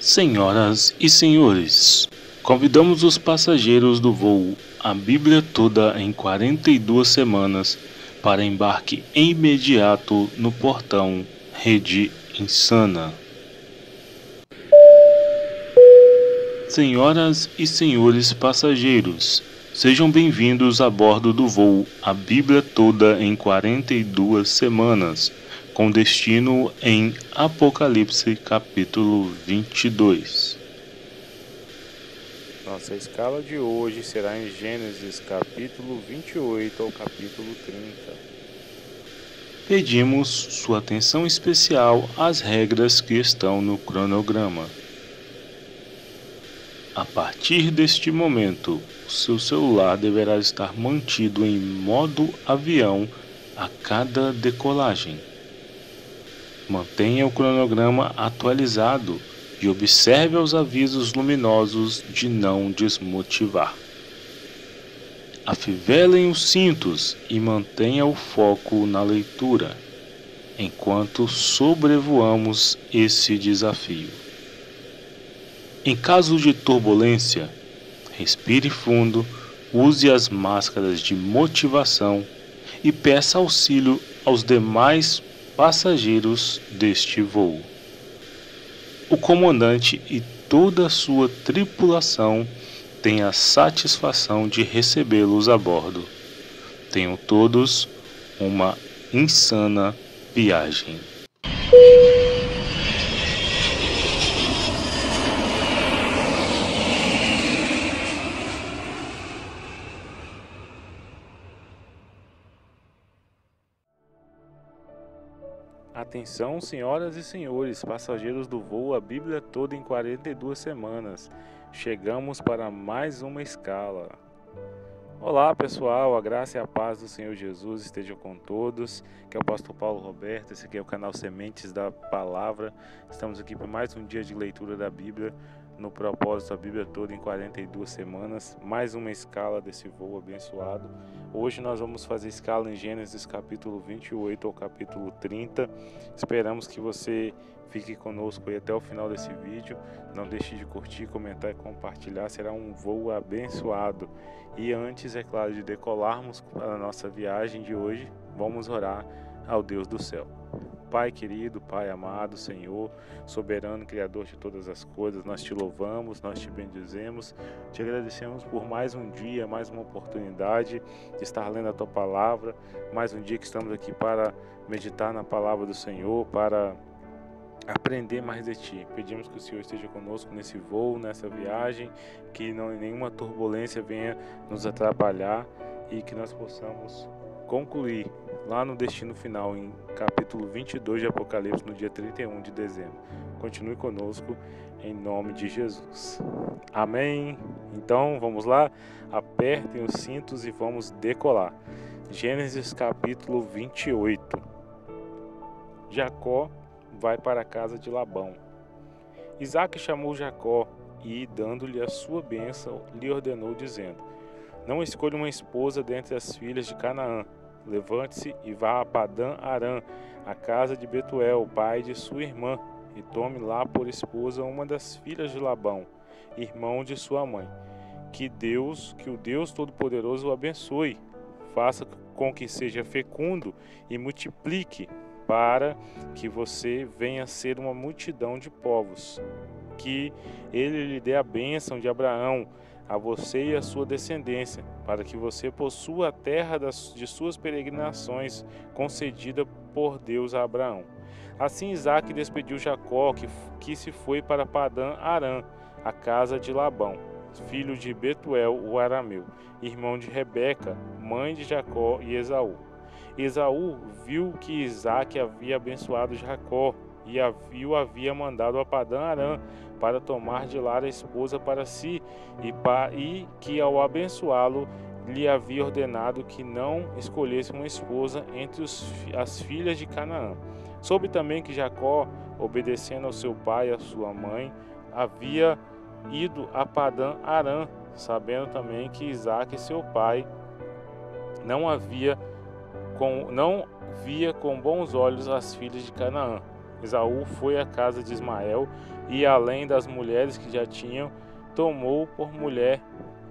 Senhoras e senhores, convidamos os passageiros do voo A Bíblia Toda em 42 Semanas para embarque imediato no portão Rede Insana. Senhoras e senhores passageiros, sejam bem-vindos a bordo do voo A Bíblia Toda em 42 Semanas, com destino em Apocalipse capítulo 22. Nossa escala de hoje será em Gênesis capítulo 28 ao capítulo 30. Pedimos sua atenção especial às regras que estão no cronograma. A partir deste momento, o seu celular deverá estar mantido em modo avião a cada decolagem. Mantenha o cronograma atualizado e observe os avisos luminosos de não desmotivar. Afivelem os cintos e mantenha o foco na leitura, enquanto sobrevoamos esse desafio. Em caso de turbulência, respire fundo, use as máscaras de motivação e peça auxílio aos demais passageiros deste voo. O comandante e toda a sua tripulação têm a satisfação de recebê-los a bordo. Tenham todos uma insana viagem. Atenção, senhoras e senhores, passageiros do voo A Bíblia Toda em 42 Semanas. Chegamos para mais uma escala. Olá pessoal, a graça e a paz do Senhor Jesus estejam com todos. Aqui é o apóstolo Paulo Roberto, esse aqui é o canal Sementes da Palavra. Estamos aqui para mais um dia de leitura da Bíblia, no propósito A Bíblia Toda em 42 Semanas. Mais uma escala desse voo abençoado. Hoje nós vamos fazer escala em Gênesis capítulo 28 ao capítulo 30. Esperamos que você fique conosco aí até o final desse vídeo. Não deixe de curtir, comentar e compartilhar. Será um voo abençoado. E antes, é claro, de decolarmos para a nossa viagem de hoje, vamos orar ao Deus do céu. Pai querido, Pai amado, Senhor, soberano, Criador de todas as coisas, nós te louvamos, nós te bendizemos, te agradecemos por mais um dia, mais uma oportunidade de estar lendo a Tua Palavra, mais um dia que estamos aqui para meditar na Palavra do Senhor, para aprender mais de Ti. Pedimos que o Senhor esteja conosco nesse voo, nessa viagem, que nenhuma turbulência venha nos atrapalhar e que nós possamos concluir lá no destino final, em capítulo 22 de Apocalipse, no dia 31 de dezembro. Continue conosco, em nome de Jesus. Amém? Então, vamos lá? Apertem os cintos e vamos decolar. Gênesis capítulo 28. Jacó vai para a casa de Labão. Isaque chamou Jacó e, dando-lhe a sua bênção, lhe ordenou, dizendo: Não escolha uma esposa dentre as filhas de Canaã. Levante-se e vá a Padã Arã, a casa de Betuel, pai de sua irmã, e tome lá por esposa uma das filhas de Labão, irmão de sua mãe. Que o Deus Todo-Poderoso o abençoe, faça com que seja fecundo e multiplique, para que você venha a ser uma multidão de povos. Que ele lhe dê a bênção de Abraão, a você e a sua descendência, para que você possua a terra de suas peregrinações, concedida por Deus a Abraão. Assim Isaque despediu Jacó, que se foi para Padã Arã, a casa de Labão, filho de Betuel, o arameu, irmão de Rebeca, mãe de Jacó e Esaú. Esaú viu que Isaque havia abençoado Jacó e o havia mandado a Padã Arã para tomar de lá a esposa para si, e que ao abençoá-lo lhe havia ordenado que não escolhesse uma esposa entre as filhas de Canaã. Soube também que Jacó, obedecendo ao seu pai e à sua mãe, havia ido a Padã Arã, sabendo também que Isaque, seu pai, não via com bons olhos as filhas de Canaã. Esaú foi à casa de Ismael e, além das mulheres que já tinham, tomou por mulher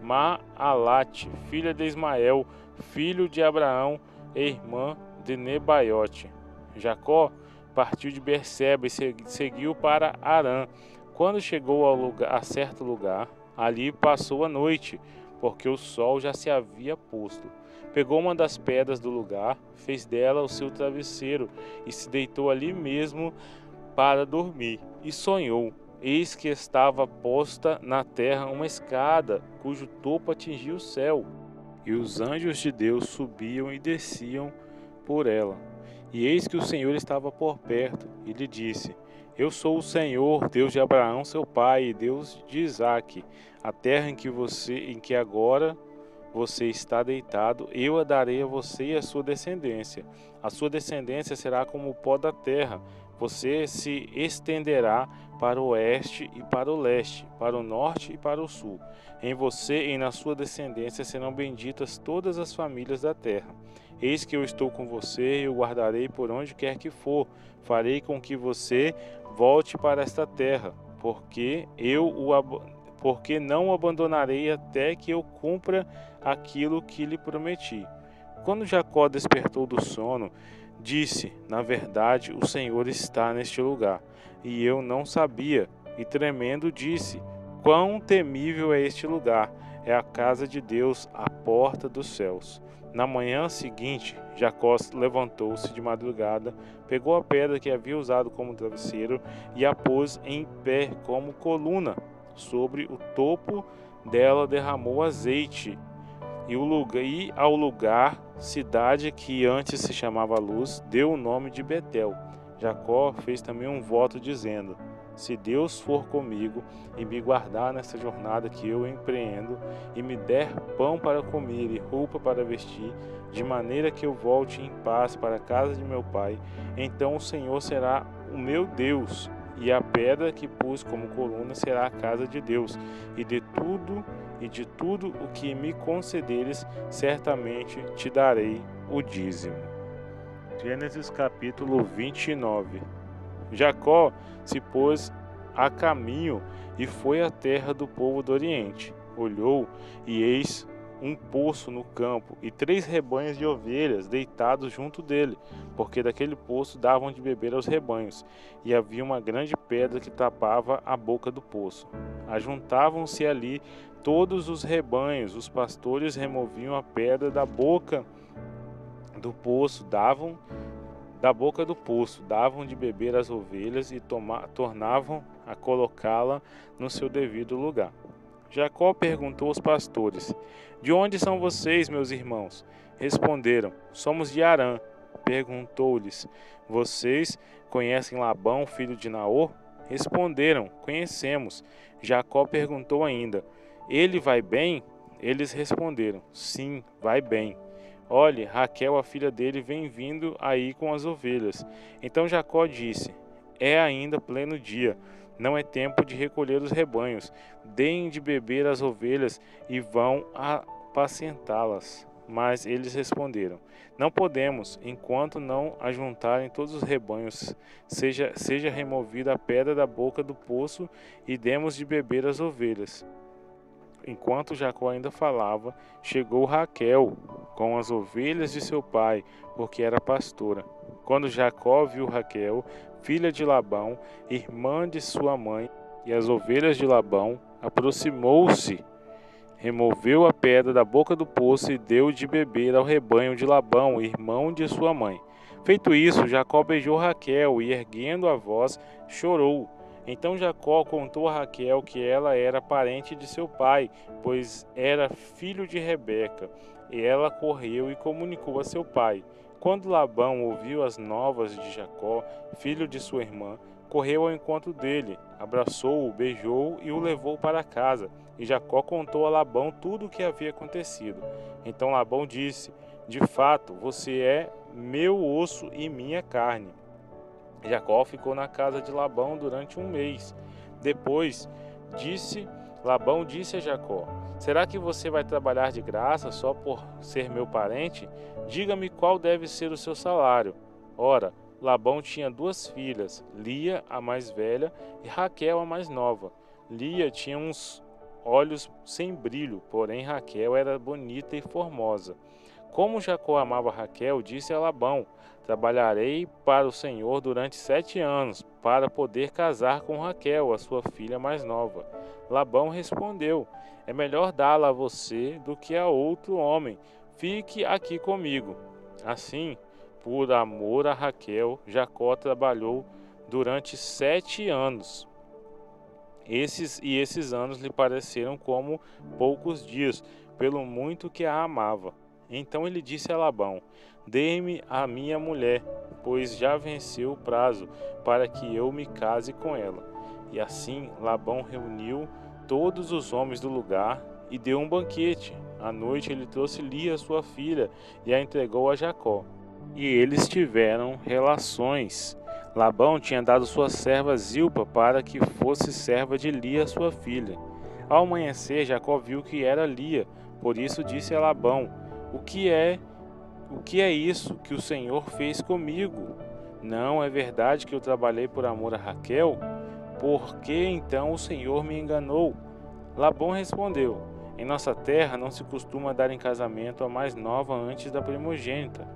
Maalate, filha de Ismael, filho de Abraão e irmã de Nebaiote. Jacó partiu de Berseba e seguiu para Harã. Quando chegou a certo lugar, ali passou a noite, porque o sol já se havia posto. Pegou uma das pedras do lugar, fez dela o seu travesseiro e se deitou ali mesmo para dormir. E sonhou: eis que estava posta na terra uma escada, cujo topo atingia o céu, e os anjos de Deus subiam e desciam por ela. E eis que o Senhor estava por perto, e lhe disse: Eu sou o Senhor, Deus de Abraão, seu pai, e Deus de Isaque. A terra em que agora você está deitado, eu a darei a você e a sua descendência. A sua descendência será como o pó da terra. Você se estenderá para o oeste e para o leste, para o norte e para o sul. Em você e na sua descendência serão benditas todas as famílias da terra. Eis que eu estou com você e o guardarei por onde quer que for. Farei com que você volte para esta terra, porque não o abandonarei até que eu cumpra aquilo que lhe prometi. Quando Jacó despertou do sono, disse: Na verdade, o Senhor está neste lugar, e eu não sabia. E tremendo disse: Quão temível é este lugar! É a casa de Deus, a porta dos céus. Na manhã seguinte, Jacó levantou-se de madrugada, pegou a pedra que havia usado como travesseiro e a pôs em pé como coluna. Sobre o topo dela derramou azeite, e ao lugar, cidade que antes se chamava Luz, deu o nome de Betel. Jacó fez também um voto dizendo: Se Deus for comigo e me guardar nessa jornada que eu empreendo, e me der pão para comer e roupa para vestir, de maneira que eu volte em paz para a casa de meu pai, então o Senhor será o meu Deus, e a pedra que pus como coluna será a casa de Deus, e de tudo o que me concederes, certamente te darei o dízimo. Gênesis capítulo 29. Jacó se pôs a caminho e foi à terra do povo do Oriente. Olhou, e eis um poço no campo, e 3 rebanhos de ovelhas deitados junto dele, porque daquele poço davam de beber aos rebanhos, e havia uma grande pedra que tapava a boca do poço. Ajuntavam-se ali todos os rebanhos, os pastores removiam a pedra da boca do poço, davam de beber às ovelhas e tornavam a colocá-la no seu devido lugar. Jacó perguntou aos pastores: De onde são vocês, meus irmãos? Responderam: Somos de Harã. Perguntou-lhes: Vocês conhecem Labão, filho de Naor? Responderam: Conhecemos. Jacó perguntou ainda: Ele vai bem? Eles responderam: Sim, vai bem. Olhe, Raquel, a filha dele, vem vindo aí com as ovelhas. Então Jacó disse: É ainda pleno dia, não é tempo de recolher os rebanhos. Deem de beber às ovelhas e vão apacentá-las. Mas eles responderam: Não podemos, enquanto não ajuntarem todos os rebanhos, seja removida a pedra da boca do poço e demos de beber às ovelhas. Enquanto Jacó ainda falava, chegou Raquel com as ovelhas de seu pai, porque era pastora. Quando Jacó viu Raquel, filha de Labão, irmã de sua mãe, e as ovelhas de Labão, aproximou-se, removeu a pedra da boca do poço e deu de beber ao rebanho de Labão, irmão de sua mãe. Feito isso, Jacó beijou Raquel e, erguendo a voz, chorou. Então Jacó contou a Raquel que ela era parente de seu pai, pois era filho de Rebeca. E ela correu e comunicou a seu pai. Quando Labão ouviu as novas de Jacó, filho de sua irmã, correu ao encontro dele, abraçou-o, beijou e o levou para casa. E Jacó contou a Labão tudo o que havia acontecido. Então Labão disse: De fato, você é meu osso e minha carne. Jacó ficou na casa de Labão durante 1 mês. Depois Labão disse a Jacó: Será que você vai trabalhar de graça só por ser meu parente? Diga-me qual deve ser o seu salário. Ora, Labão tinha duas filhas, Lia, a mais velha, e Raquel, a mais nova. Lia tinha uns olhos sem brilho, porém Raquel era bonita e formosa. Como Jacó amava Raquel, disse a Labão: trabalharei para o Senhor durante 7 anos, para poder casar com Raquel, a sua filha mais nova. Labão respondeu: é melhor dá-la a você do que a outro homem. Fique aqui comigo. Assim, por amor a Raquel, Jacó trabalhou durante 7 anos. Esses anos lhe pareceram como poucos dias, pelo muito que a amava. Então ele disse a Labão: dê-me a minha mulher, pois já venceu o prazo, para que eu me case com ela. E assim Labão reuniu todos os homens do lugar e deu um banquete. À noite ele trouxe Lia, sua filha, e a entregou a Jacó. E eles tiveram relações. Labão tinha dado sua serva Zilpa para que fosse serva de Lia, sua filha. Ao amanhecer, Jacó viu que era Lia, por isso disse a Labão: O que é isso que o Senhor fez comigo? Não é verdade que eu trabalhei por amor a Raquel? Por que então o Senhor me enganou? Labão respondeu: em nossa terra não se costuma dar em casamento a mais nova antes da primogênita.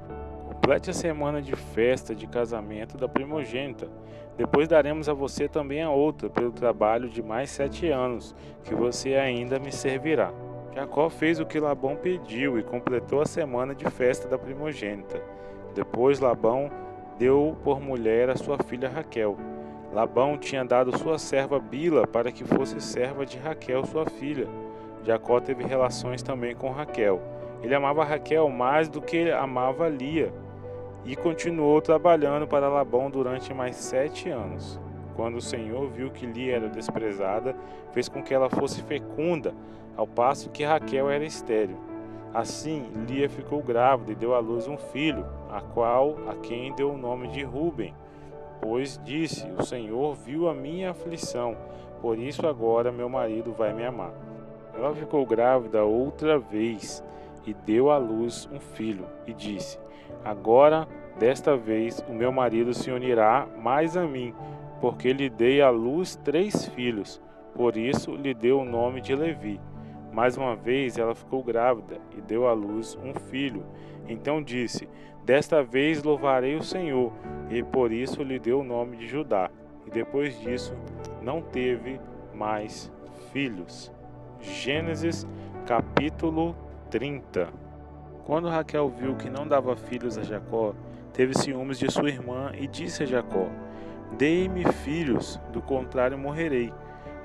Complete a semana de festa de casamento da primogênita. Depois daremos a você também a outra, pelo trabalho de mais 7 anos, que você ainda me servirá. Jacó fez o que Labão pediu e completou a semana de festa da primogênita. Depois Labão deu por mulher a sua filha Raquel. Labão tinha dado sua serva Bila para que fosse serva de Raquel, sua filha. Jacó teve relações também com Raquel. Ele amava Raquel mais do que amava Lia, e continuou trabalhando para Labão durante mais 7 anos. Quando o Senhor viu que Lia era desprezada, fez com que ela fosse fecunda, ao passo que Raquel era estéril. Assim, Lia ficou grávida e deu à luz um filho, a quem deu o nome de Ruben, pois disse: o Senhor viu a minha aflição, por isso agora meu marido vai me amar. Ela ficou grávida outra vez e deu à luz um filho, e disse: agora, desta vez, o meu marido se unirá mais a mim, porque lhe dei à luz 3 filhos, por isso lhe deu o nome de Levi. Mais uma vez ela ficou grávida e deu à luz um filho. Então disse: desta vez louvarei o Senhor, e por isso lhe deu o nome de Judá. E depois disso não teve mais filhos. Gênesis capítulo 30. Quando Raquel viu que não dava filhos a Jacó, teve ciúmes de sua irmã e disse a Jacó: dê-me filhos, do contrário morrerei.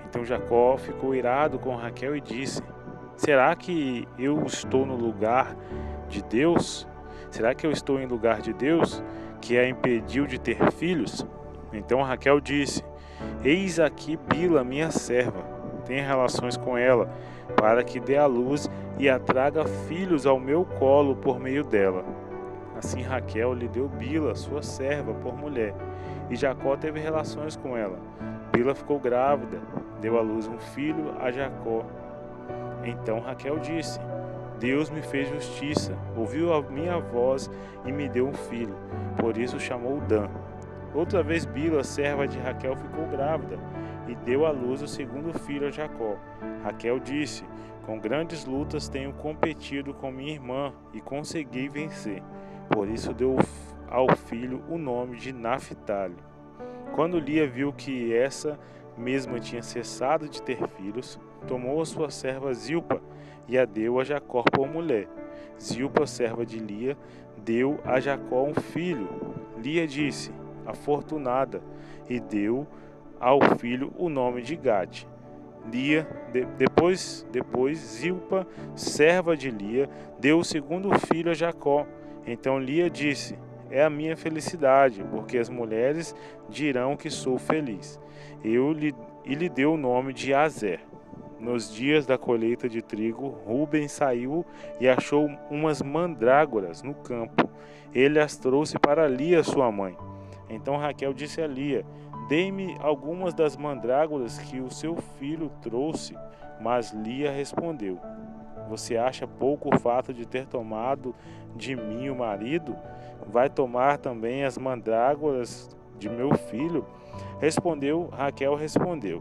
Então Jacó ficou irado com Raquel e disse: será que eu estou no lugar de Deus? Será que eu estou em lugar de Deus, que a impediu de ter filhos? Então Raquel disse: eis aqui Bila, minha serva. Tenha relações com ela, para que dê à luz e a traga filhos ao meu colo por meio dela. Assim Raquel lhe deu Bila, sua serva, por mulher, e Jacó teve relações com ela. Bila ficou grávida, deu à luz um filho a Jacó. Então Raquel disse: Deus me fez justiça, ouviu a minha voz e me deu um filho, por isso chamou Dan. Outra vez Bila, serva de Raquel, ficou grávida e deu à luz o segundo filho a Jacó. Raquel disse: com grandes lutas tenho competido com minha irmã e consegui vencer. Por isso deu ao filho o nome de Naphtali. Quando Lia viu que essa mesma tinha cessado de ter filhos, tomou a sua serva Zilpa e a deu a Jacó por mulher. Zilpa, serva de Lia, deu a Jacó um filho. Lia disse: afortunada, e deu ao filho o nome de Gade. Depois Zilpa, serva de Lia, deu o segundo filho a Jacó. Então Lia disse: é a minha felicidade, porque as mulheres dirão que sou feliz. E lhe deu o nome de Azer. Nos dias da colheita de trigo, Ruben saiu e achou umas mandrágoras no campo. Ele as trouxe para Lia, sua mãe. Então Raquel disse a Lia: dê-me algumas das mandrágoras que o seu filho trouxe. Mas Lia respondeu: Você acha pouco o fato de ter tomado de mim o marido? Vai tomar também as mandrágoras de meu filho? Raquel respondeu: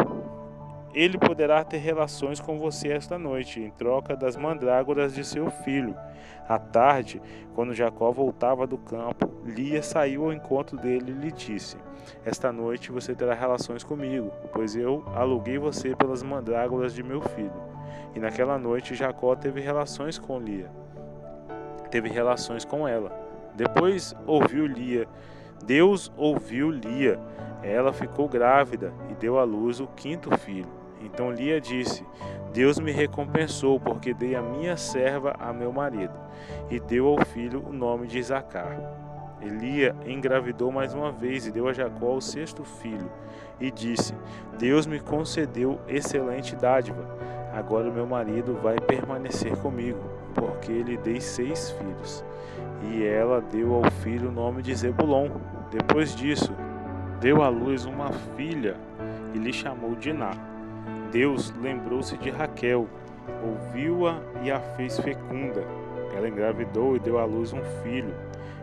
Ele poderá ter relações com você esta noite, em troca das mandrágoras de seu filho. À tarde, quando Jacó voltava do campo, Lia saiu ao encontro dele e lhe disse: Esta noite você terá relações comigo, pois eu aluguei você pelas mandrágoras de meu filho. E naquela noite Jacó teve relações com ela. Depois Deus ouviu Lia. Ela ficou grávida e deu à luz o quinto filho. Então Lia disse: Deus me recompensou, porque dei a minha serva a meu marido. E deu ao filho o nome de Isacar. Lia engravidou mais uma vez e deu a Jacó o sexto filho. E disse: Deus me concedeu excelente dádiva. Agora o meu marido vai permanecer comigo, porque lhe dei 6 filhos. E ela deu ao filho o nome de Zebulon. Depois disso, deu à luz uma filha e lhe chamou Diná. Deus lembrou-se de Raquel, ouviu-a e a fez fecunda. Ela engravidou e deu à luz um filho.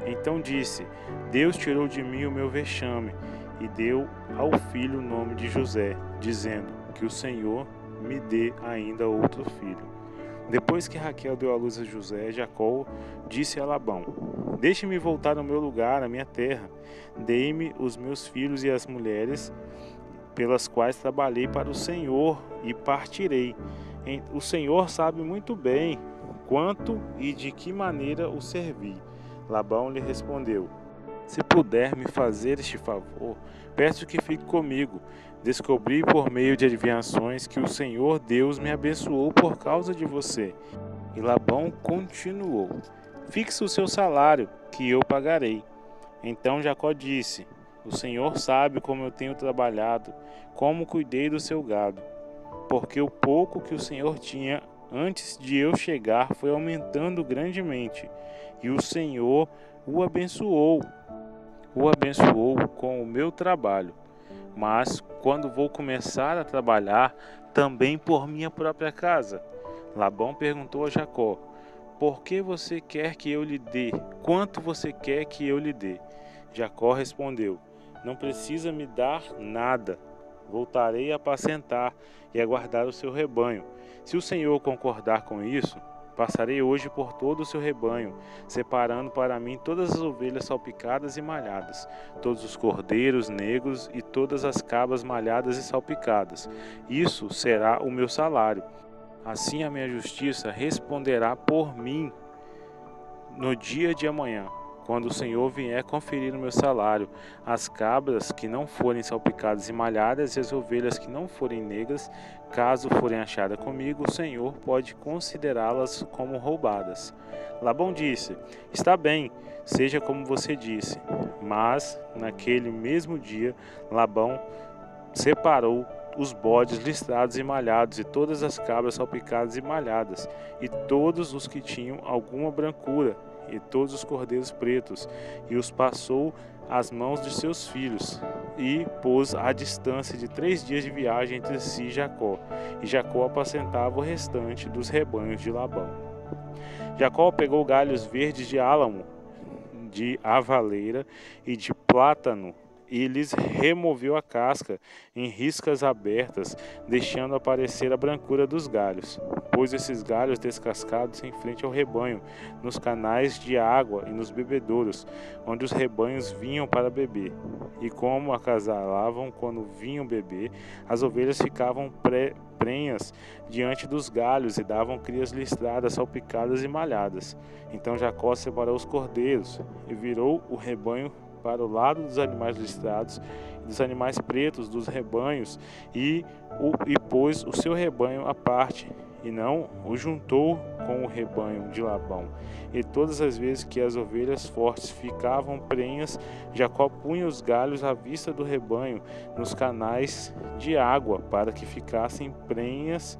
Então disse: Deus tirou de mim o meu vexame, e deu ao filho o nome de José, dizendo: Que o Senhor me dê ainda outro filho. Depois que Raquel deu à luz a José, Jacó disse a Labão: Deixe-me voltar ao meu lugar, à minha terra. Dei-me os meus filhos e as mulheres pelas quais trabalhei para o Senhor, e partirei. O Senhor sabe muito bem quanto e de que maneira o servi. Labão lhe respondeu: Se puder me fazer este favor, peço que fique comigo. Descobri por meio de adivinhações que o Senhor Deus me abençoou por causa de você. E Labão continuou: Fixe o seu salário, que eu pagarei. Então Jacó disse: O Senhor sabe como eu tenho trabalhado, como cuidei do seu gado. Porque o pouco que o Senhor tinha antes de eu chegar foi aumentando grandemente, e o Senhor o abençoou com o meu trabalho. Mas quando vou começar a trabalhar, também por minha própria casa. Labão perguntou a Jacó: Por que você quer que eu lhe dê? Quanto você quer que eu lhe dê? Jacó respondeu: Não precisa me dar nada. Voltarei a apacentar e a guardar o seu rebanho. Se o Senhor concordar com isso, passarei hoje por todo o seu rebanho, separando para mim todas as ovelhas salpicadas e malhadas, todos os cordeiros negros e todas as cabras malhadas e salpicadas. Isso será o meu salário. Assim a minha justiça responderá por mim no dia de amanhã, quando o Senhor vier conferir o meu salário. As cabras que não forem salpicadas e malhadas e as ovelhas que não forem negras, caso forem achadas comigo, o Senhor pode considerá-las como roubadas. Labão disse: Está bem, seja como você disse. Mas, naquele mesmo dia, Labão separou os bodes listrados e malhados, e todas as cabras salpicadas e malhadas, e todos os que tinham alguma brancura, e todos os cordeiros pretos, e os passou às mãos de seus filhos, e pôs à distância de 3 dias de viagem entre si e Jacó. E Jacó apacentava o restante dos rebanhos de Labão. Jacó pegou galhos verdes de álamo, de avaleira e de plátano, e lhes removeu a casca em riscas abertas, deixando aparecer a brancura dos galhos. Pôs esses galhos descascados em frente ao rebanho, nos canais de água e nos bebedouros, onde os rebanhos vinham para beber. E como acasalavam quando vinham beber, as ovelhas ficavam prenhas diante dos galhos e davam crias listradas, salpicadas e malhadas. Então Jacó separou os cordeiros e virou o rebanho para o lado dos animais listrados e dos animais pretos dos rebanhos, e pôs o seu rebanho à parte, e não o juntou com o rebanho de Labão. E todas as vezes que as ovelhas fortes ficavam prenhas, Jacó punha os galhos à vista do rebanho nos canais de água, para que ficassem prenhas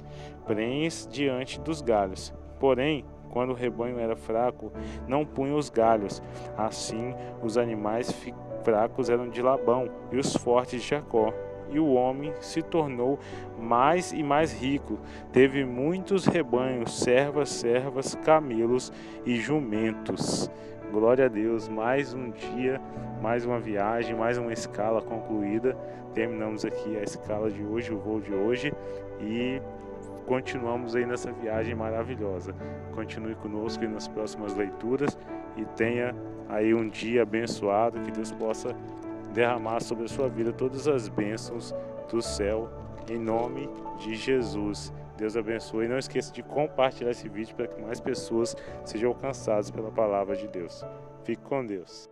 diante dos galhos. Porém, quando o rebanho era fraco, não punha os galhos. Assim, os animais fracos eram de Labão e os fortes de Jacó. e o homem se tornou mais e mais rico. Teve muitos rebanhos, servas, camelos e jumentos. Glória a Deus, mais um dia, mais uma viagem, mais uma escala concluída. Terminamos aqui a escala de hoje, o voo de hoje, e continuamos aí nessa viagem maravilhosa. Continue conosco aí nas próximas leituras e tenha aí um dia abençoado, que Deus possa derramar sobre a sua vida todas as bênçãos do céu, em nome de Jesus. Deus abençoe e não esqueça de compartilhar esse vídeo para que mais pessoas sejam alcançadas pela palavra de Deus. Fique com Deus.